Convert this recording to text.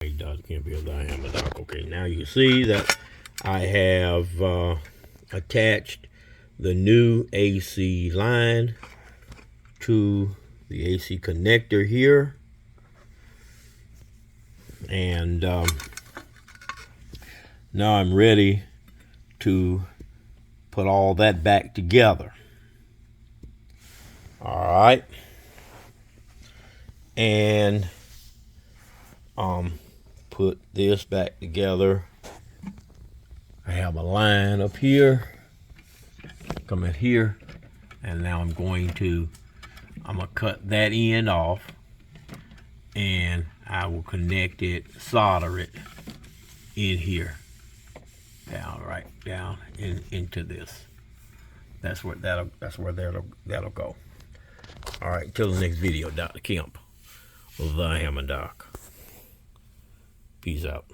Can't be a Hammond dock. Okay, now you see that I have attached the new AC line to the AC connector here, and now I'm ready to put all that back together. All right, and put this back together. I have a line up here, come in here, and now I'm gonna cut that end off, and I will connect it, solder it in here, right down into this. That's where that'll go. All right, till the next video, Dr. Kemp, the Hammond Doc. Peace out.